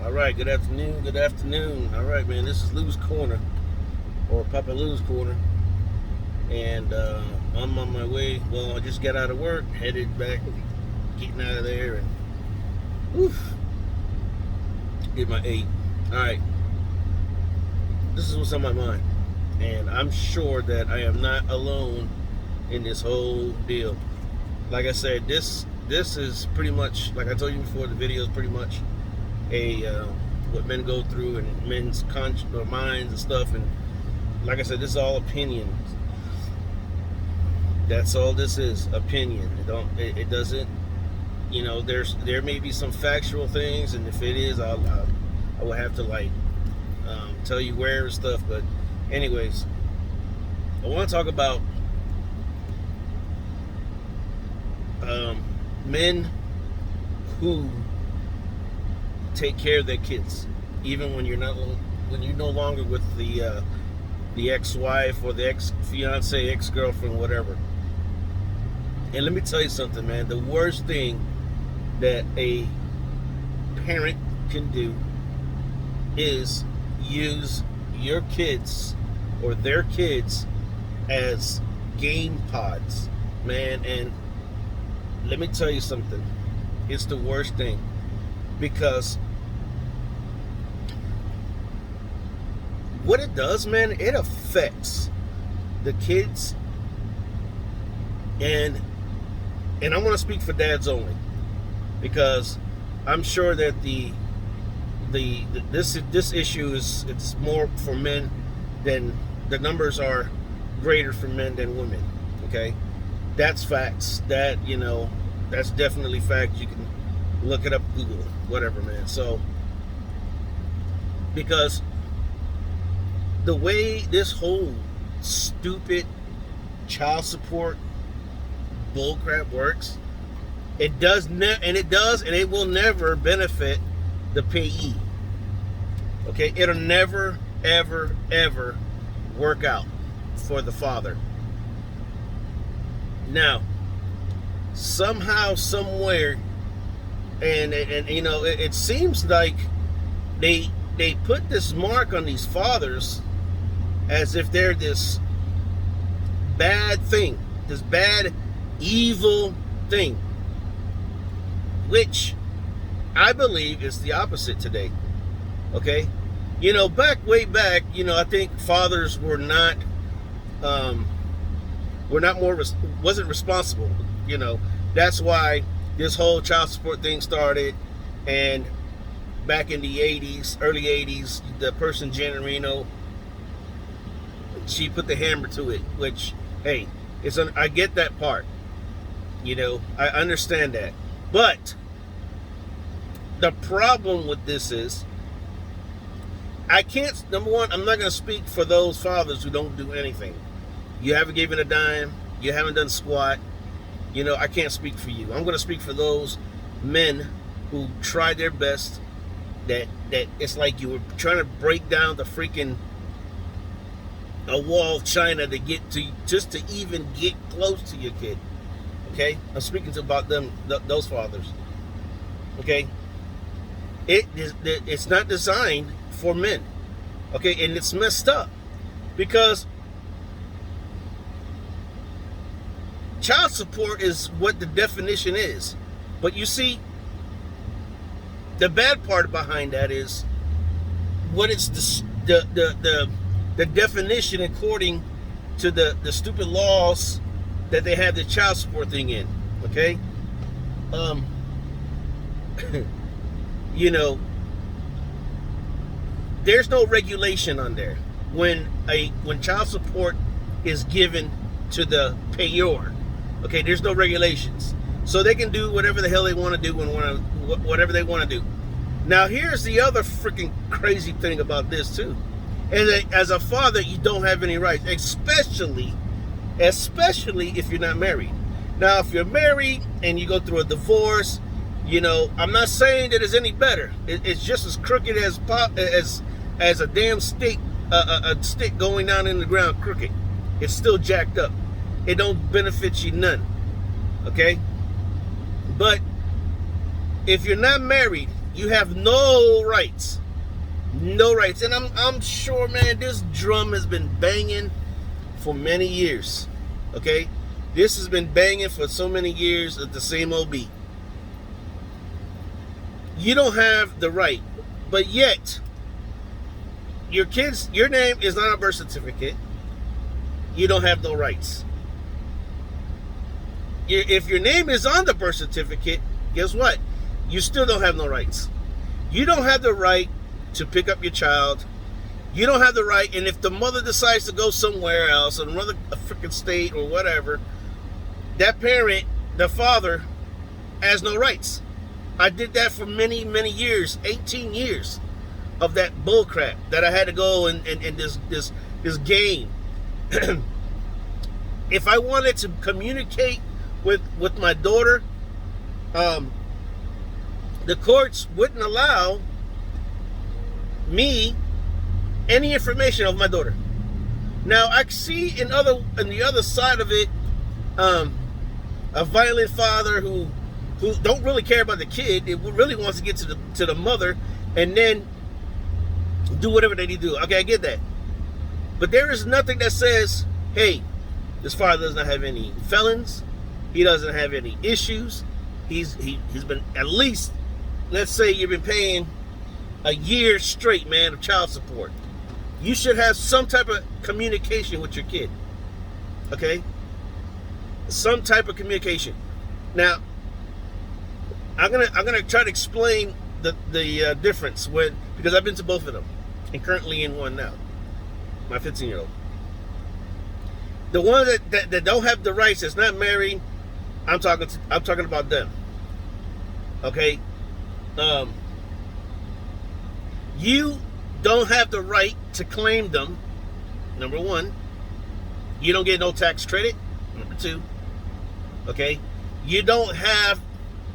All right, good afternoon, good afternoon. All right, man, this is Lou's Corner, or Papa Lou's Corner. And I'm on my way. Well, I just got out of work, headed back, getting out of there, and woof, get my 8. All right, this is what's on my mind. And I'm sure that I am not alone in this whole deal. Like I said, this is pretty much, like I told you before, the video is pretty much a what men go through and men's minds and stuff. And like I said, this is all opinions. That's all this is, opinion. It doesn't, there may be some factual things, and if it is, I will have to tell you where and stuff. But anyways, I want to talk about men who take care of their kids, even when you're no longer with the ex-wife or the ex-fiance, ex-girlfriend, whatever. And let me tell you something, man. The worst thing that a parent can do is use your kids or their kids as game pods, man. And let me tell you something. It's the worst thing, because what it does, man, it affects the kids. And I want to speak for dads only, because I'm sure that this issue it's more for men than the numbers are greater for men than women. Okay, that's facts. That's definitely fact. You can look it up, Google it, whatever, man. So, because the way this whole stupid child support bullcrap works, it will never benefit the payee. Okay, it'll never, ever, ever work out for the father. Now, somehow, somewhere, and it seems like they put this mark on these fathers as if they're this bad thing, this bad, evil thing, which I believe is the opposite today. Okay, way back, I think fathers wasn't responsible. That's why this whole child support thing started. And back in the 80s, early 80s, the person Jan Marino, she put the hammer to it, which, hey, I get that part. I understand that. But the problem with this is, number one, I'm not going to speak for those fathers who don't do anything. You haven't given a dime. You haven't done squat. I can't speak for you. I'm going to speak for those men who tried their best, that it's like you were trying to break down the freaking a wall of China to get to, just to even get close to your kid. Okay, I'm speaking about them, those fathers. Okay, it's not designed for men. Okay, and it's messed up, because child support is what the definition is. But you see, the bad part behind that is what it's the definition according to the stupid laws that they have the child support thing in. Okay, there's no regulation on there when child support is given to the payor. Okay, there's no regulations, so they can do whatever the hell they want to do and whatever they want to do. Now, here's the other freaking crazy thing about this too, and as a father, you don't have any rights, especially if you're not married. Now, if you're married and you go through a divorce, I'm not saying that it's any better. It's just as crooked as a damn stick, a stick going down in the ground crooked. It's still jacked up. It don't benefit you none. Okay? But if you're not married You have no rights. No rights. And I'm sure, man, this drum has been banging for many years. Okay? This has been banging for so many years at the same old beat. You don't have the right, but yet your name is not on a birth certificate. You don't have no rights. If your name is on the birth certificate, guess what? You still don't have no rights. You don't have the right to pick up your child. You don't have the right, and if the mother decides to go somewhere else, another freaking state or whatever, that parent, the father, has no rights. I did that for many, many years, 18 years of that bull crap that I had to go and this game. If I wanted to communicate with my daughter, the courts wouldn't allow me any information of my daughter. Now I see in the other side of it, a violent father who don't really care about the kid. It really wants to get to the mother and then do whatever they need to do. Okay, I get that. But there is nothing that says, hey, this father does not have any felons. He doesn't have any issues. He's been, at least, let's say you've been paying a year straight, man, of child support. You should have some type of communication with your kid. Okay? Some type of communication. Now, I'm gonna try to explain the difference because I've been to both of them and currently in one now. My 15-year-old. The one that don't have the rights, that's not married, I'm talking about them. Okay? You don't have the right to claim them. Number one, you don't get no tax credit. Number two, okay, you don't have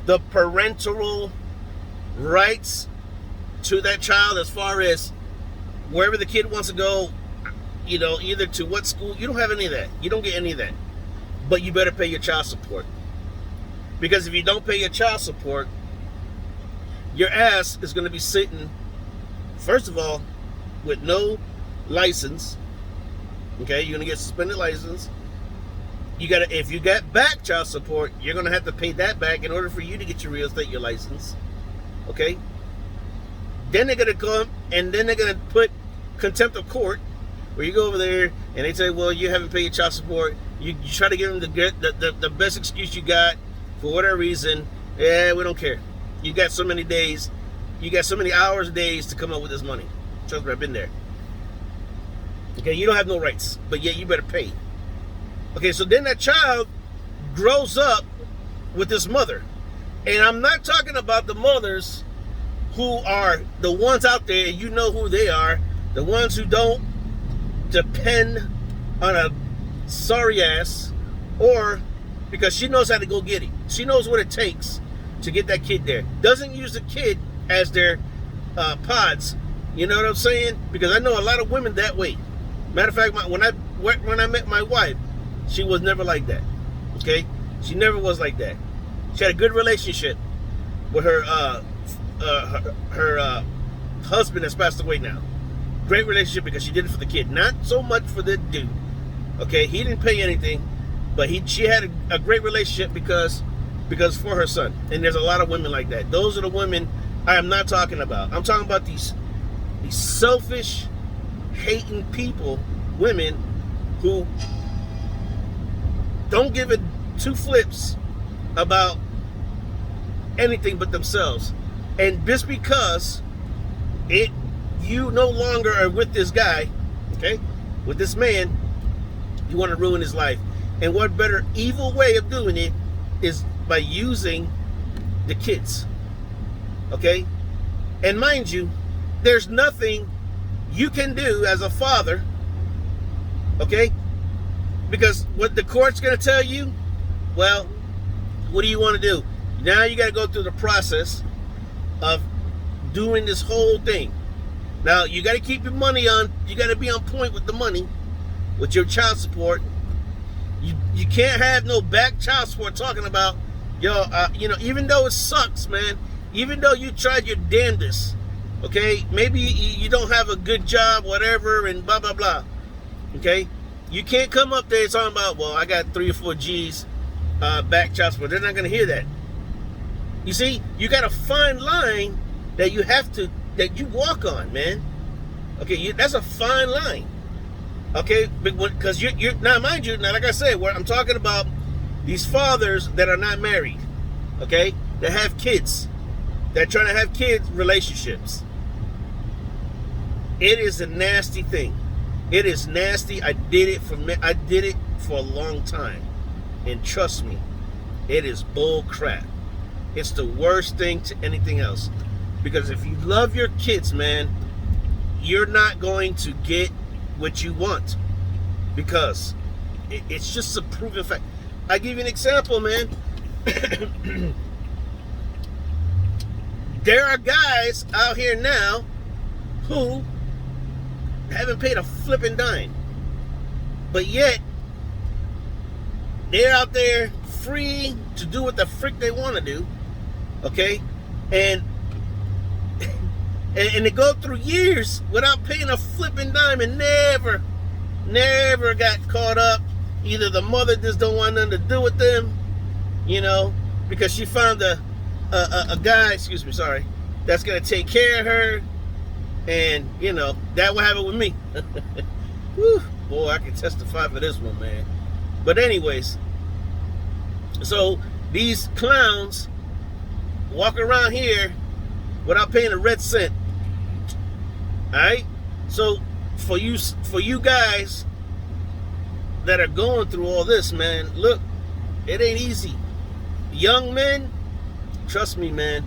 the parental rights to that child as far as wherever the kid wants to go, you know, either to what school. You don't have any of that. You don't get any of that. But you better pay your child support. Because if you don't pay your child support, your ass is going to be sitting, first of all, with no license. Okay, you're going to get suspended license. If you got back child support, you're going to have to pay that back in order for you to get your real estate, your license. Okay? Then they're going to come and then they're going to put contempt of court, where you go over there and they say, well, you haven't paid your child support. You try to give them the best excuse you got for whatever reason. Yeah, we don't care. You got so many days. You got so many hours, days to come up with this money. Trust me, I've been there. Okay, you don't have no rights, but yet you better pay. Okay, so then that child grows up with this mother. And I'm not talking about the mothers who are the ones out there, and you know who they are, the ones who don't depend on a sorry ass, or because she knows how to go get it. She knows what it takes to get that kid there. Doesn't use the kid as their pods. You know what I'm saying? Because I know a lot of women that way. Matter of fact, when I met my wife, she was never like that. Okay? She never was like that. She had a good relationship with her husband that's passed away now. Great relationship because she did it for the kid, not so much for the dude. Okay, he didn't pay anything, but she had a great relationship because for her son. And there's a lot of women like that. Those are the women I am not talking about. I'm talking about these selfish, hating people, women who don't give it two flips about anything but themselves. And just because you no longer are with this guy, okay, with this man, you want to ruin his life. And what better evil way of doing it is by using the kids. Okay? And mind you, there's nothing you can do as a father, okay? Because what the court's going to tell you, well, what do you want to do? Now you got to go through the process of doing this whole thing. Now, you got to keep your money on, you got to be on point with the money, with your child support. You can't have no back child support talking about, even though it sucks, man, Even though you tried your damnedest, okay? Maybe you don't have a good job, whatever, and blah, blah, blah, okay? You can't come up there talking about, well, I got 3 or 4 G's back child support. They're not going to hear that. You see, you got a fine line that that you walk on, man. Okay, that's a fine line. Okay, because you're now, mind you, now like I said, I'm talking about these fathers that are not married, okay, that have kids, that are trying to have kids relationships. It is a nasty thing. It is nasty. I did it for a long time, and trust me, it is bull crap. It's the worst thing to anything else, because if you love your kids, man, you're not going to get what you want, because it's just a proven fact. I give you an example, man. There are guys out here now who haven't paid a flipping dime, but yet they're out there free to do what the frick they want to do, okay? And they go through years without paying a flipping dime and never got caught up. Either the mother just don't want nothing to do with them, you know, because she found a guy, that's gonna take care of her, and you know that what happened with me. Whew, boy, I can testify for this one, man. But anyways, so these clowns walk around here without paying a red cent. All right, so for you guys that are going through all this, man, look, it ain't easy. Young men, trust me, man.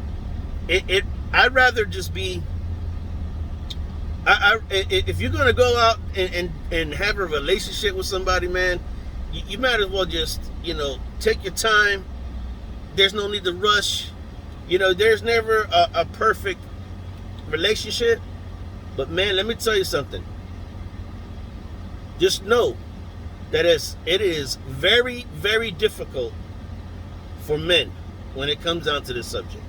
I'd rather just be. If you're gonna go out and have a relationship with somebody, man, you might as well just, you know, take your time. There's no need to rush. You know, there's never a perfect relationship. But man, let me tell you something. Just know that it is very, very difficult for men when it comes down to this subject.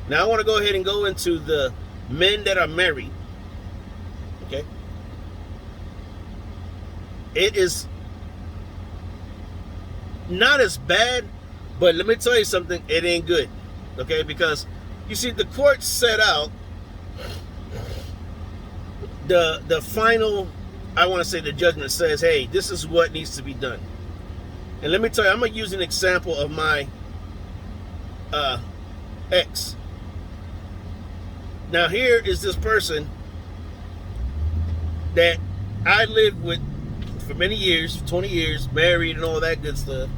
Now I want to go ahead and go into the men that are married. Okay? It is not as bad, but let me tell you something, it ain't good. Okay? Because you see, the court set out the final, I want to say the judgment says, hey, this is what needs to be done. And let me tell you, I'm going to use an example of my ex. Now here is this person that I lived with for many years, 20 years, married and all that good stuff,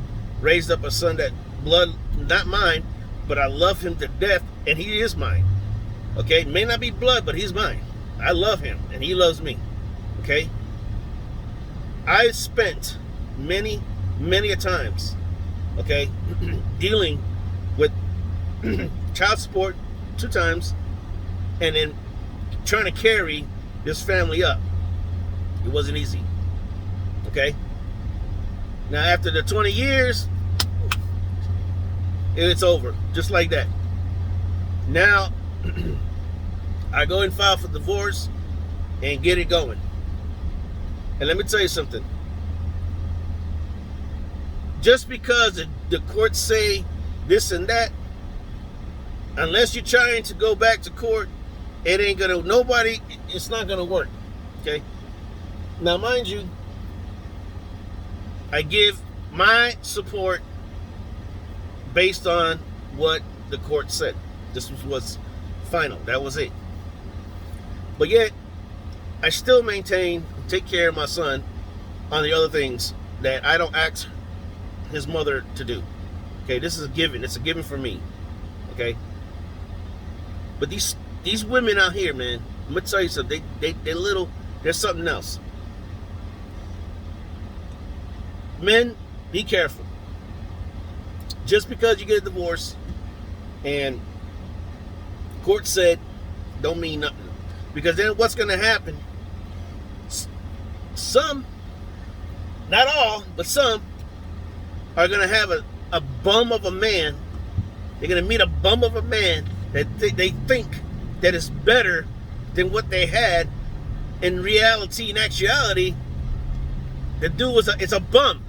raised up a son that blood, not mine, but I love him to death, and he is mine. Okay, may not be blood, but he's mine. I love him, and he loves me. Okay? I spent many a times, okay, dealing with child support 2 times, and then trying to carry this family up. It wasn't easy. Okay? Now, after the 20 years, it's over. Just like that. Now, I go and file for divorce and get it going. And let me tell you something. Just because the courts say this and that, unless you're trying to go back to court, it ain't gonna, it's not gonna work. Okay? Now, mind you, I give my support based on what the court said. This was final. That was it. But yet, I still maintain, take care of my son on the other things that I don't ask his mother to do. Okay, this is a given. It's a given for me. Okay? But these women out here, man, I'm going to tell you something. They're little, there's something else. Men, be careful. Just because you get a divorce and court said, don't mean nothing. Because then what's going to happen? Some, not all, but some are going to have a bum of a man. They're going to meet a bum of a man They think that it's better than what they had. In reality, in actuality, the dude it's a bum.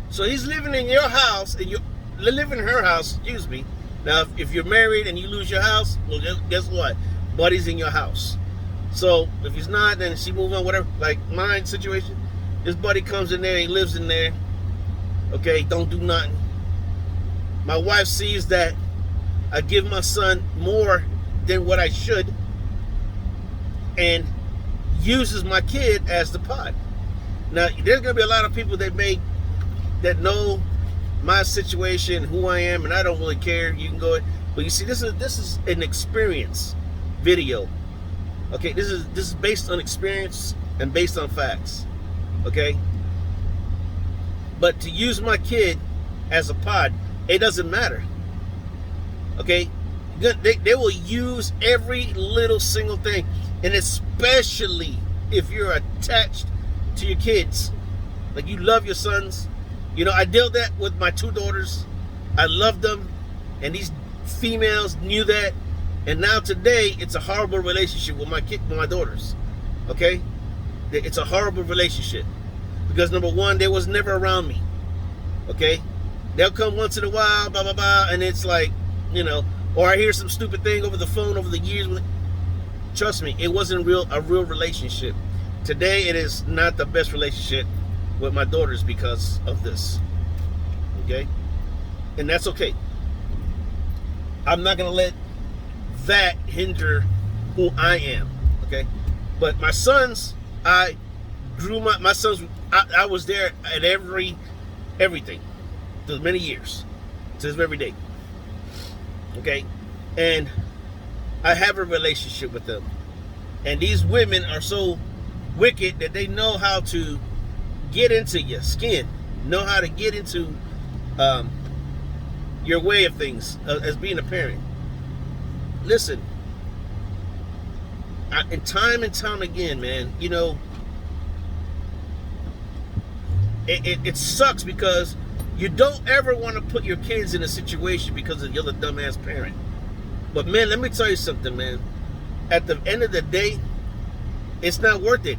So he's living in your house, and you living in her house. Excuse me. Now, if you're married and you lose your house, well, guess what? Buddy's in your house. So if he's not, then she move on. Whatever. Like my situation, this buddy comes in there, he lives in there. Okay, don't do nothing. My wife sees that I give my son more than what I should, and uses my kid as the pod. Now, there's gonna be a lot of people that know my situation, who I am, and I don't really care. You can go, but you see, this is an experience video. Okay, this is based on experience and based on facts. Okay, but to use my kid as a pod, it doesn't matter. Okay, they will use every little single thing, and especially if you're attached to your kids, like you love your sons. You know, I dealt that with my 2 daughters. I loved them, and these females knew that. And now today, it's a horrible relationship with my daughters. Okay, it's a horrible relationship because number one, they was never around me. Okay, they'll come once in a while, blah blah blah, and it's like, you know, or I hear some stupid thing over the phone over the years. Trust me, it wasn't a real relationship. Today, it is not the best relationship with my daughters because of this. Okay, and that's okay. I'm not gonna let that hinder who I am. Okay, but my sons, I grew my sons. I was there at everything for many years, to this very day. Okay, and I have a relationship with them, and these women are so wicked that they know how to get into your skin, know how to get into your way of things as being a parent. Listen, and time again, man, you know, it sucks because you don't ever want to put your kids in a situation because of you're the dumbass parent. But man, let me tell you something, man. At the end of the day, it's not worth it.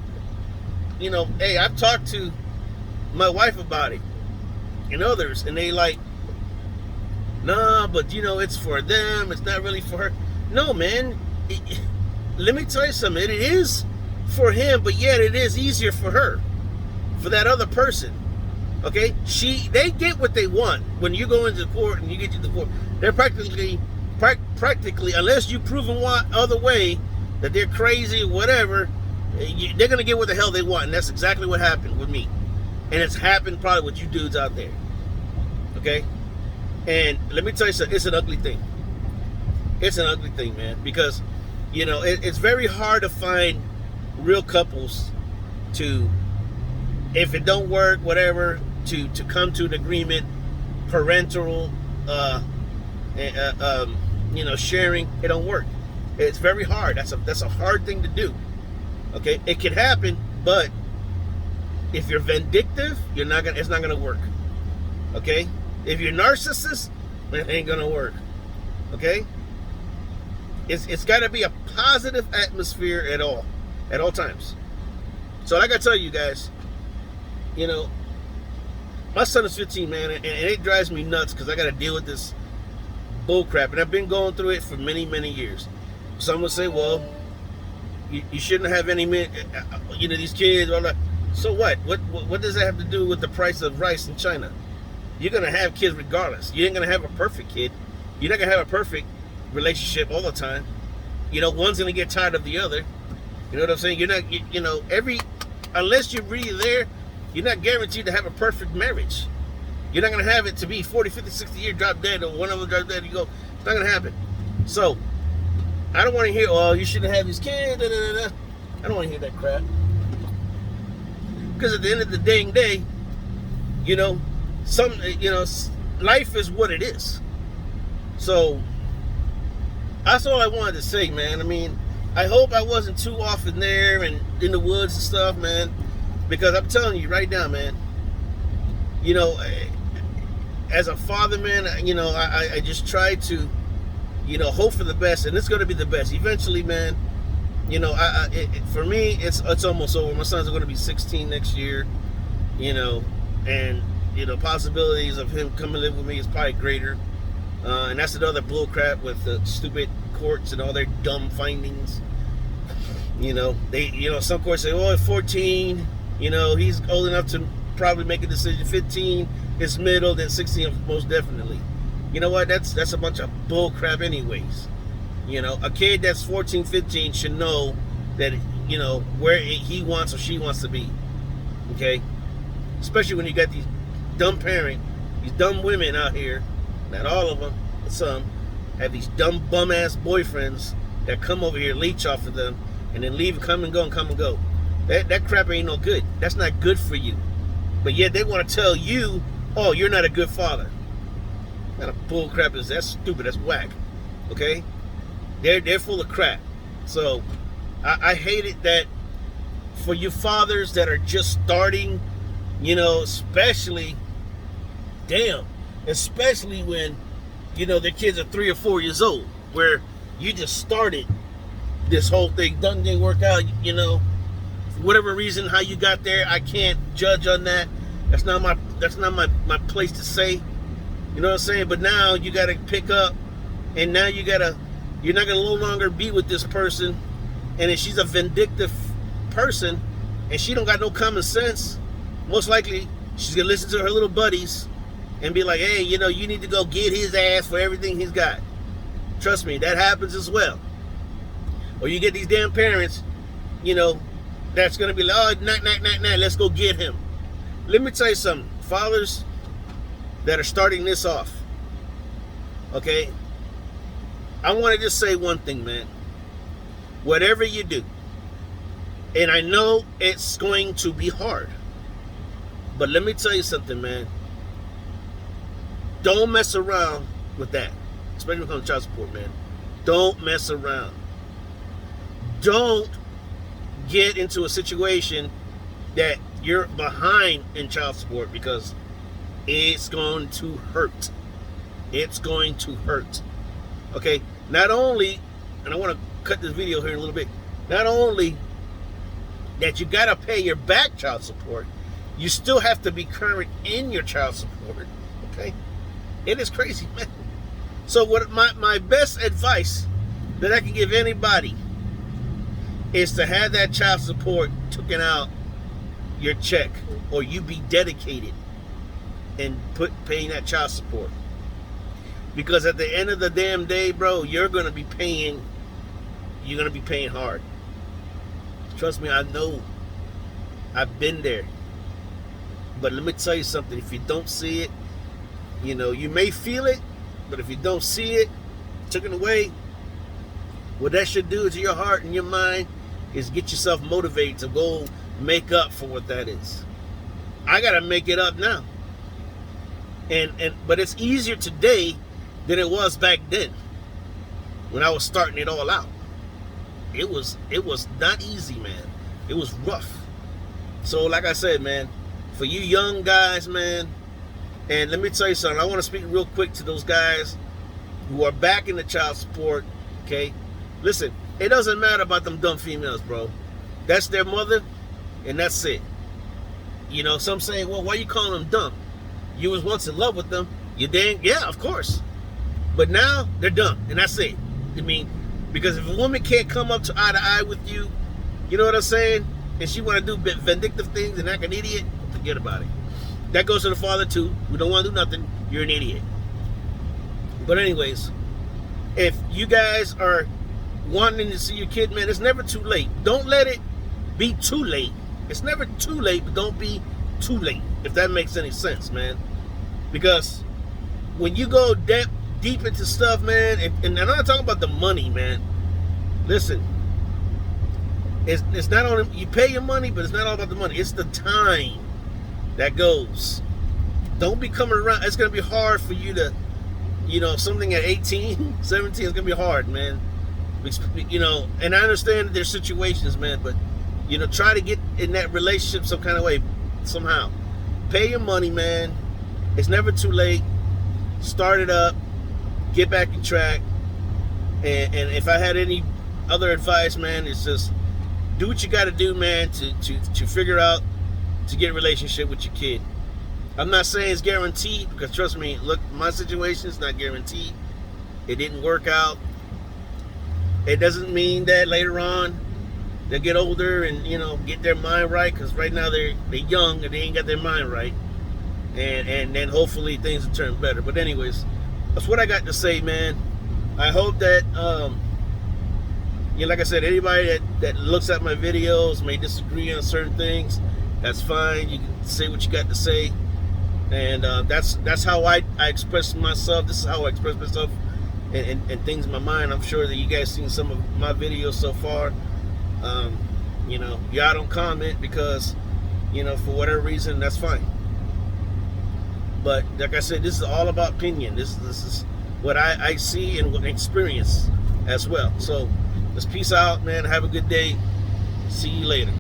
You know, hey, I've talked to my wife about it and others, and they like, nah, but you know, it's for them. It's not really for her. No, man. Let me tell you something. It is for him, but yet it is easier for her, for that other person. Okay, they get what they want when you go into court and you get to the court. They're practically, unless you prove in one other way that they're crazy or whatever, they're gonna get what the hell they want, and that's exactly what happened with me, and it's happened probably with you dudes out there. Okay, and let me tell you something. It's an ugly thing. It's an ugly thing, man, because you know it's very hard to find real couples to, if it don't work, whatever, to come to an agreement, parental, you know, sharing. It don't work. It's very hard. That's a hard thing to do. Okay, it can happen, but if you're vindictive, it's not gonna work. Okay, if you're narcissist, it ain't gonna work. Okay, it's got to be a positive atmosphere at all times. So like I tell you guys, you know, my son is 15, man, and it drives me nuts because I got to deal with this bull crap, and I've been going through it for many years. Some will say, well, you shouldn't have any men, you know, these kids, all that. So what does that have to do with the price of rice in China? You're gonna have kids regardless. You ain't gonna have a perfect kid. You're not gonna have a perfect relationship all the time. You know, one's gonna get tired of the other. You know what I'm saying? You're not, you know, unless you're really there, you're not guaranteed to have a perfect marriage. You're not gonna have it to be 40, 50, 60 years drop dead, or one of them drop dead, you go, it's not gonna happen. So I don't want to hear, oh, you shouldn't have these kids, da, da, da, da. I don't want to hear that crap. Because at the end of the dang day, you know, life is what it is. So that's all I wanted to say, man. I mean, I hope I wasn't too off in there and in the woods and stuff, man. Because I'm telling you right now, man, you know, as a father, man, you know, I just try to hope for the best, and it's going to be the best eventually, man. For me, it's almost over. My sons are going to be 16 next year, and possibilities of him coming to live with me is probably greater. And that's another bull crap with the stupid courts and all their dumb findings. Some courts say, oh, at 14, he's old enough to probably make a decision. 15 is middle, then 16 most definitely. You know what? That's a bunch of bull crap anyways. A kid that's 14, 15 should know that, where he wants or she wants to be. Okay? Especially when you got these dumb these dumb women out here, not all of them, but some, have these dumb bum-ass boyfriends that come over here, leech off of them, and then leave, come and go. That crap ain't no good. That's not good for you. But yet they want to tell you, oh, you're not a good father. What kind of bull crap is that? That's stupid. That's whack. Okay? They're full of crap. So I hate it that for you fathers that are just starting, especially when, their kids are 3 or 4 years old, where you just started this whole thing, didn't work out, for whatever reason, how you got there, I can't judge on that. That's not my place to say. You know what I'm saying? But now you got to pick up, and now you're not going to no longer be with this person, and if she's a vindictive person, and she don't got no common sense, most likely she's going to listen to her little buddies and be like, hey, you need to go get his ass for everything he's got. Trust me, that happens as well. Or you get these damn parents, that's going to be like, oh, nah, let's go get him. Let me tell you something. Fathers that are starting this off, okay, I want to just say one thing, man. Whatever you do, and I know it's going to be hard, but let me tell you something, man. Don't mess around with that, especially when it comes to child support, man. Don't mess around. Don't get into a situation that you're behind in child support, because it's going to hurt. It's going to hurt. Okay? Not only, and I want to cut this video here in a little bit, not only that you got to pay your back child support, you still have to be current in your child support. Okay? It is crazy, man. So what my best advice that I can give anybody is to have that child support taken out your check, or you be dedicated and paying that child support. Because at the end of the damn day, bro, you're gonna be paying hard. Trust me, I know. I've been there. But let me tell you something, if you don't see it, you may feel it, but if you don't see it taken away, what that should do to your heart and your mind is get yourself motivated to go make up for what that is. I gotta make it up now. But it's easier today than it was back then when I was starting it all out. It was not easy, man. It was rough. So like I said, man, for you young guys, man, and let me tell you something, I want to speak real quick to those guys who are back in the child support, okay? Listen, it doesn't matter about them dumb females, bro. That's their mother, and that's it. Some say, well, why you calling them dumb? You was once in love with them. Yeah, of course. But now, they're dumb, and that's it. I mean, because if a woman can't come up to eye to eye with you, you know what I'm saying? And she want to do vindictive things and act an idiot, forget about it. That goes to the father, too. We don't want to do nothing. You're an idiot. But anyways, if you guys are wanting to see your kid, man, it's never too late. Don't let it be too late. It's never too late, but don't be too late, if that makes any sense, man. Because when you go deep into stuff, man, and I'm not talking about the money, man. Listen, it's not only you pay your money, but it's not all about the money. It's the time that goes. Don't be coming around. It's going to be hard for you to, something at 18, 17 is going to be hard, man. And I understand that there's situations, man, but, try to get in that relationship some kind of way, somehow. Pay your money, man. It's never too late. Start it up. Get back in track. And if I had any other advice, man, it's just do what you got to do, man, to figure out to get a relationship with your kid. I'm not saying it's guaranteed, because trust me, look, my situation is not guaranteed. It didn't work out. It doesn't mean that later on they'll get older and, you know, get their mind right, because right now they're young and they ain't got their mind right. And then hopefully things will turn better. But anyways, that's what I got to say, man. I hope that, like I said, anybody that looks at my videos may disagree on certain things. That's fine. You can say what you got to say. And that's how I express myself. This is how I express myself and things in my mind. I'm sure that you guys seen some of my videos so far. Y'all don't comment because, for whatever reason, that's fine. But like I said, this is all about opinion. This is what I see and what I experience as well. So let's peace out, man. Have a good day. See you later.